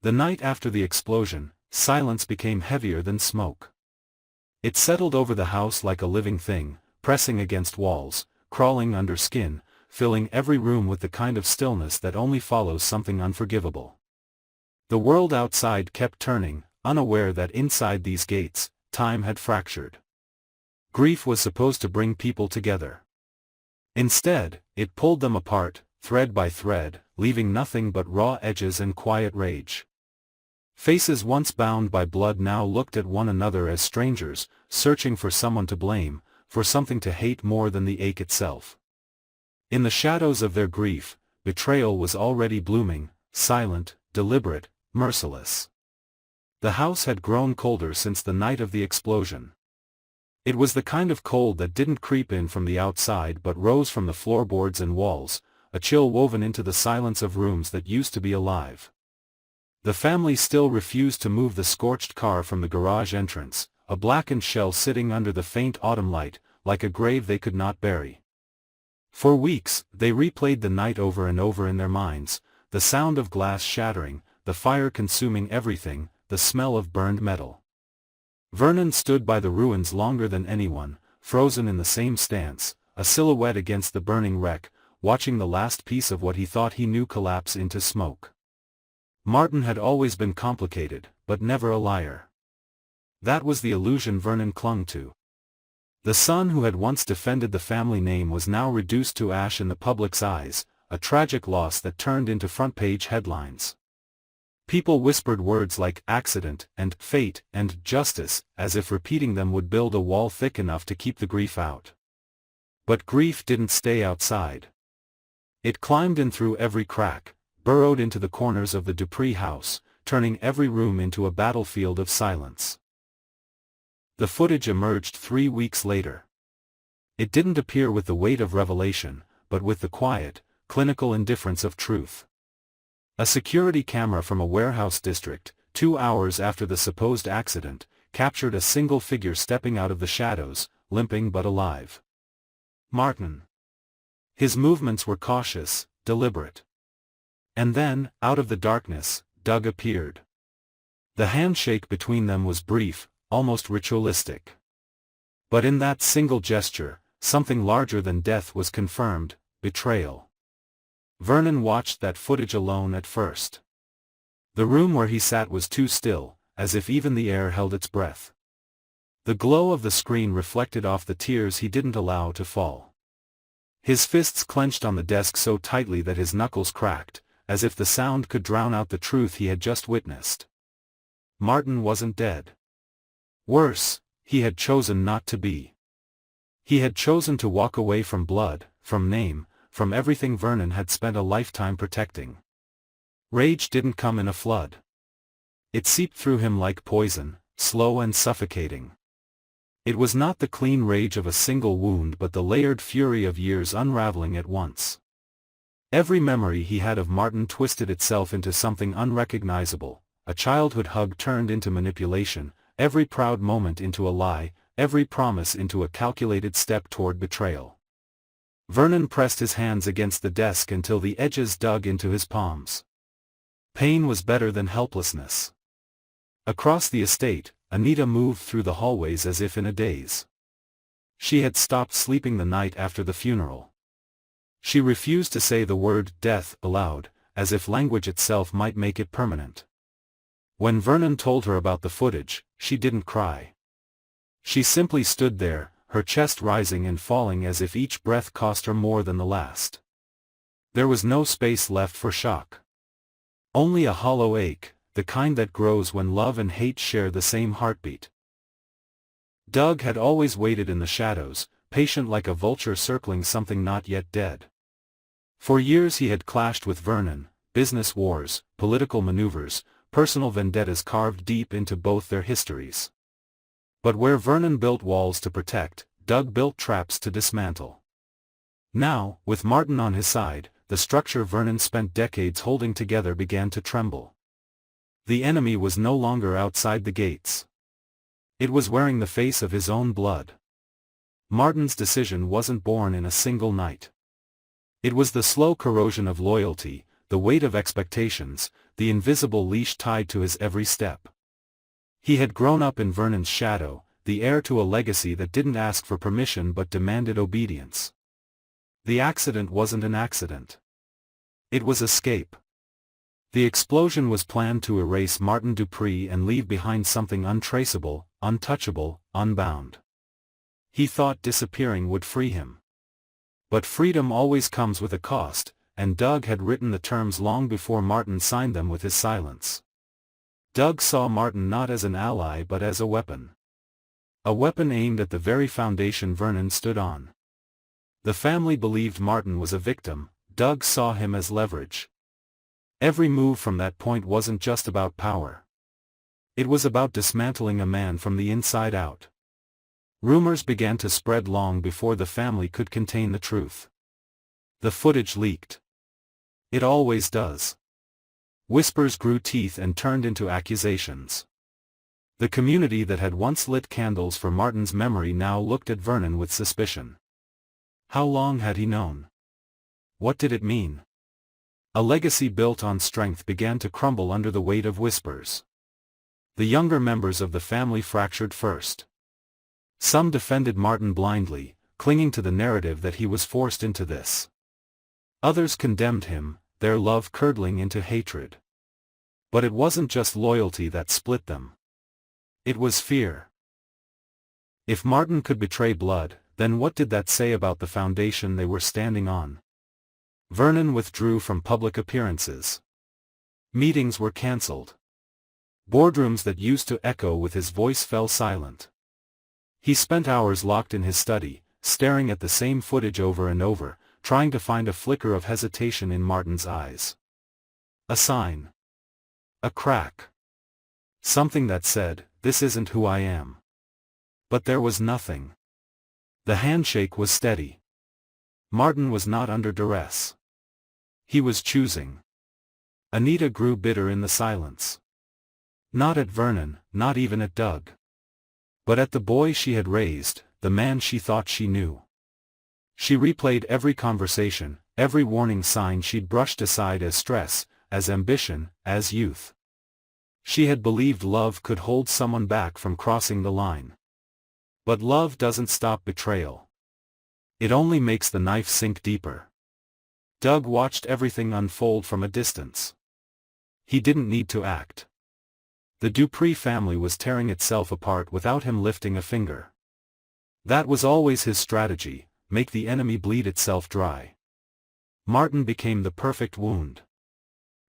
The night after the explosion, silence became heavier than smoke. It settled over the house like a living thing, pressing against walls, crawling under skin, filling every room with the kind of stillness that only follows something unforgivable. The world outside kept turning, unaware that inside these gates, time had fractured. Grief was supposed to bring people together. Instead, it pulled them apart, thread by thread, leaving nothing but raw edges and quiet rage. Faces once bound by blood now looked at one another as strangers, searching for someone to blame, for something to hate more than the ache itself. In the shadows of their grief, betrayal was already blooming, silent, deliberate, merciless. The house had grown colder since the night of the explosion. It was the kind of cold that didn't creep in from the outside but rose from the floorboards and walls, a chill woven into the silence of rooms that used to be alive. The family still refused to move the scorched car from the garage entrance, a blackened shell sitting under the faint autumn light, like a grave they could not bury. For weeks, they replayed the night over and over in their minds, the sound of glass shattering, the fire consuming everything, the smell of burned metal. Vernon stood by the ruins longer than anyone, frozen in the same stance, a silhouette against the burning wreck, watching the last piece of what he thought he knew collapse into smoke. Martin had always been complicated, but never a liar. That was the illusion Vernon clung to. The son who had once defended the family name was now reduced to ash in the public's eyes, a tragic loss that turned into front-page headlines. People whispered words like accident and fate and justice, as if repeating them would build a wall thick enough to keep the grief out. But grief didn't stay outside. It climbed in through every crack, burrowed into the corners of the Dupree house, turning every room into a battlefield of silence. The footage emerged 3 weeks later. It didn't appear with the weight of revelation, but with the quiet, clinical indifference of truth. A security camera from a warehouse district, 2 hours after the supposed accident, captured a single figure stepping out of the shadows, limping but alive. Martin. His movements were cautious, deliberate. And then, out of the darkness, Doug appeared. The handshake between them was brief, almost ritualistic. But in that single gesture, something larger than death was confirmed: betrayal. Vernon watched that footage alone at first. The room where he sat was too still, as if even the air held its breath. The glow of the screen reflected off the tears he didn't allow to fall. His fists clenched on the desk so tightly that his knuckles cracked, as if the sound could drown out the truth he had just witnessed. Martin wasn't dead. Worse, he had chosen not to be. He had chosen to walk away from blood, from name, from everything Vernon had spent a lifetime protecting. Rage didn't come in a flood. It seeped through him like poison, slow and suffocating. It was not the clean rage of a single wound but the layered fury of years unraveling at once. Every memory he had of Martin twisted itself into something unrecognizable, a childhood hug turned into manipulation, every proud moment into a lie, every promise into a calculated step toward betrayal. Vernon pressed his hands against the desk until the edges dug into his palms. Pain was better than helplessness. Across the estate, Anita moved through the hallways as if in a daze. She had stopped sleeping the night after the funeral. She refused to say the word death aloud, as if language itself might make it permanent. When Vernon told her about the footage, she didn't cry. She simply stood there, her chest rising and falling as if each breath cost her more than the last. There was no space left for shock. Only a hollow ache, the kind that grows when love and hate share the same heartbeat. Doug had always waited in the shadows, patient like a vulture circling something not yet dead. For years he had clashed with Vernon, business wars, political maneuvers, personal vendettas carved deep into both their histories. But where Vernon built walls to protect, Doug built traps to dismantle. Now, with Martin on his side, the structure Vernon spent decades holding together began to tremble. The enemy was no longer outside the gates. It was wearing the face of his own blood. Martin's decision wasn't born in a single night. It was the slow corrosion of loyalty, the weight of expectations, the invisible leash tied to his every step. He had grown up in Vernon's shadow, the heir to a legacy that didn't ask for permission but demanded obedience. The accident wasn't an accident. It was escape. The explosion was planned to erase Martin Dupree and leave behind something untraceable, untouchable, unbound. He thought disappearing would free him. But freedom always comes with a cost, and Doug had written the terms long before Martin signed them with his silence. Doug saw Martin not as an ally but as a weapon. A weapon aimed at the very foundation Vernon stood on. The family believed Martin was a victim, Doug saw him as leverage. Every move from that point wasn't just about power. It was about dismantling a man from the inside out. Rumors began to spread long before the family could contain the truth. The footage leaked. It always does. Whispers grew teeth and turned into accusations. The community that had once lit candles for Martin's memory now looked at Vernon with suspicion. How long had he known? What did it mean? A legacy built on strength began to crumble under the weight of whispers. The younger members of the family fractured first. Some defended Martin blindly, clinging to the narrative that he was forced into this. Others condemned him, their love curdling into hatred. But it wasn't just loyalty that split them. It was fear. If Martin could betray blood, then what did that say about the foundation they were standing on? Vernon withdrew from public appearances. Meetings were cancelled. Boardrooms that used to echo with his voice fell silent. He spent hours locked in his study, staring at the same footage over and over, trying to find a flicker of hesitation in Martin's eyes. A sign. A crack. Something that said, "This isn't who I am." But there was nothing. The handshake was steady. Martin was not under duress. He was choosing. Anita grew bitter in the silence. Not at Vernon, not even at Doug. But at the boy she had raised, the man she thought she knew. She replayed every conversation, every warning sign she'd brushed aside as stress, as ambition, as youth. She had believed love could hold someone back from crossing the line. But love doesn't stop betrayal. It only makes the knife sink deeper. Doug watched everything unfold from a distance. He didn't need to act. The Dupree family was tearing itself apart without him lifting a finger. That was always his strategy, make the enemy bleed itself dry. Martin became the perfect wound.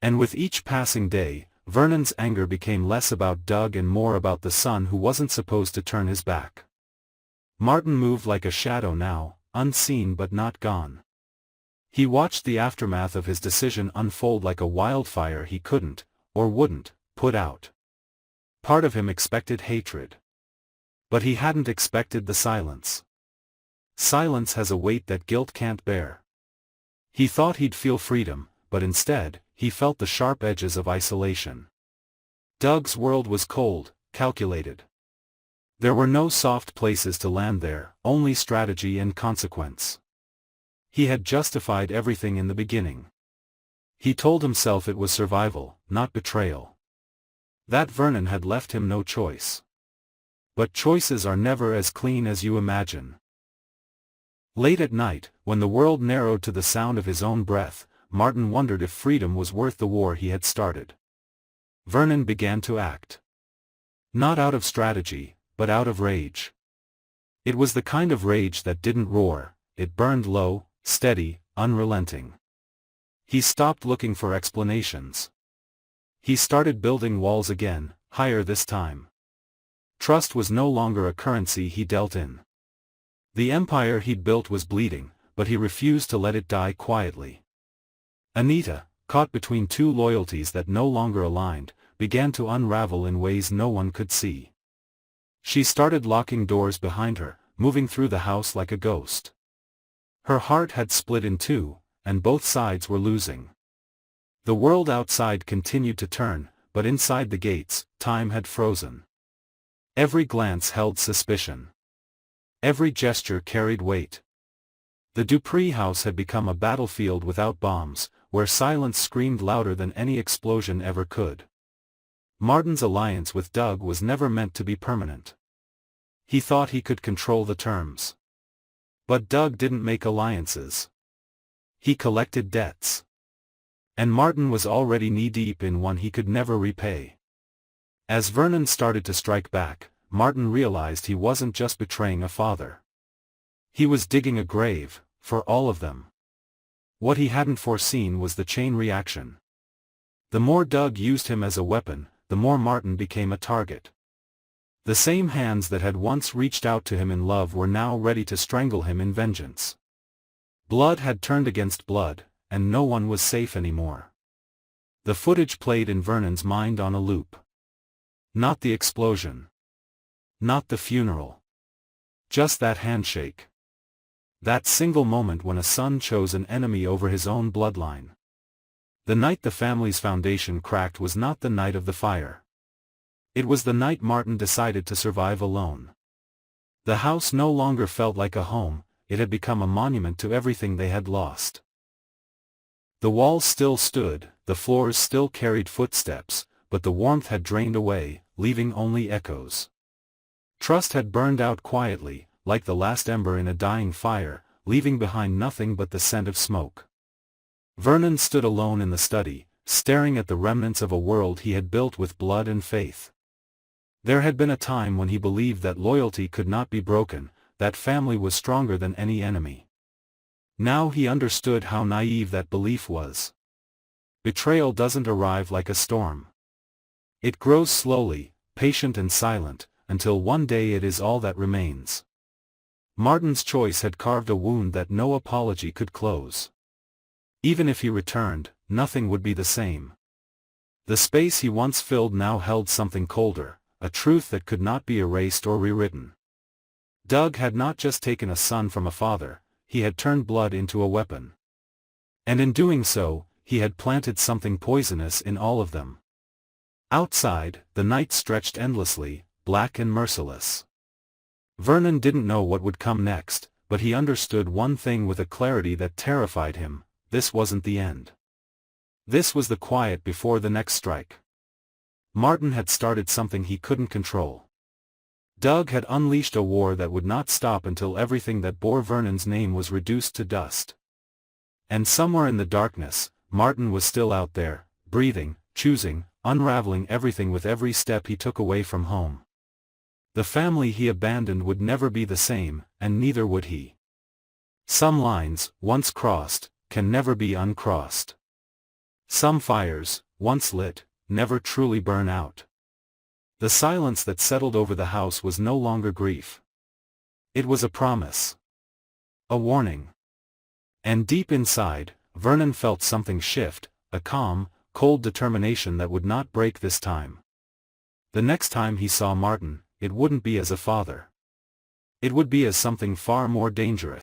And with each passing day, Vernon's anger became less about Doug and more about the son who wasn't supposed to turn his back. Martin moved like a shadow now, unseen but not gone. He watched the aftermath of his decision unfold like a wildfire he couldn't, or wouldn't, put out. Part of him expected hatred. But he hadn't expected the silence. Silence has a weight that guilt can't bear. He thought he'd feel freedom, but instead, he felt the sharp edges of isolation. Doug's world was cold, calculated. There were no soft places to land there, only strategy and consequence. He had justified everything in the beginning. He told himself it was survival, not betrayal. That Vernon had left him no choice. But choices are never as clean as you imagine. Late at night, when the world narrowed to the sound of his own breath, Martin wondered if freedom was worth the war he had started. Vernon began to act. Not out of strategy, but out of rage. It was the kind of rage that didn't roar, it burned low, steady, unrelenting. He stopped looking for explanations. He started building walls again, higher this time. Trust was no longer a currency he dealt in. The empire he'd built was bleeding, but he refused to let it die quietly. Anita, caught between two loyalties that no longer aligned, began to unravel in ways no one could see. She started locking doors behind her, moving through the house like a ghost. Her heart had split in two, and both sides were losing. The world outside continued to turn, but inside the gates, time had frozen. Every glance held suspicion. Every gesture carried weight. The Dupree house had become a battlefield without bombs, where silence screamed louder than any explosion ever could. Martin's alliance with Doug was never meant to be permanent. He thought he could control the terms. But Doug didn't make alliances. He collected debts. And Martin was already knee-deep in one he could never repay. As Vernon started to strike back, Martin realized he wasn't just betraying a father. He was digging a grave, for all of them. What he hadn't foreseen was the chain reaction. The more Doug used him as a weapon, the more Martin became a target. The same hands that had once reached out to him in love were now ready to strangle him in vengeance. Blood had turned against blood, and no one was safe anymore. The footage played in Vernon's mind on a loop. Not the explosion. Not the funeral. Just that handshake. That single moment when a son chose an enemy over his own bloodline. The night the family's foundation cracked was not the night of the fire. It was the night Martin decided to survive alone. The house no longer felt like a home, it had become a monument to everything they had lost. The walls still stood, the floors still carried footsteps, but the warmth had drained away, leaving only echoes. Trust had burned out quietly, like the last ember in a dying fire, leaving behind nothing but the scent of smoke. Vernon stood alone in the study, staring at the remnants of a world he had built with blood and faith. There had been a time when he believed that loyalty could not be broken, that family was stronger than any enemy. Now he understood how naive that belief was. Betrayal doesn't arrive like a storm. It grows slowly, patient and silent, until one day it is all that remains. Martin's choice had carved a wound that no apology could close. Even if he returned, nothing would be the same. The space he once filled now held something colder, a truth that could not be erased or rewritten. Doug had not just taken a son from a father, he had turned blood into a weapon. And in doing so, he had planted something poisonous in all of them. Outside, the night stretched endlessly, black and merciless. Vernon didn't know what would come next, but he understood one thing with a clarity that terrified him: this wasn't the end. This was the quiet before the next strike. Martin had started something he couldn't control. Doug had unleashed a war that would not stop until everything that bore Vernon's name was reduced to dust. And somewhere in the darkness, Martin was still out there, breathing, choosing, unraveling everything with every step he took away from home. The family he abandoned would never be the same, and neither would he. Some lines, once crossed, can never be uncrossed. Some fires, once lit, never truly burn out. The silence that settled over the house was no longer grief. It was a promise. A warning. And deep inside, Vernon felt something shift, a calm, cold determination that would not break this time. The next time he saw Martin, it wouldn't be as a father. It would be as something far more dangerous.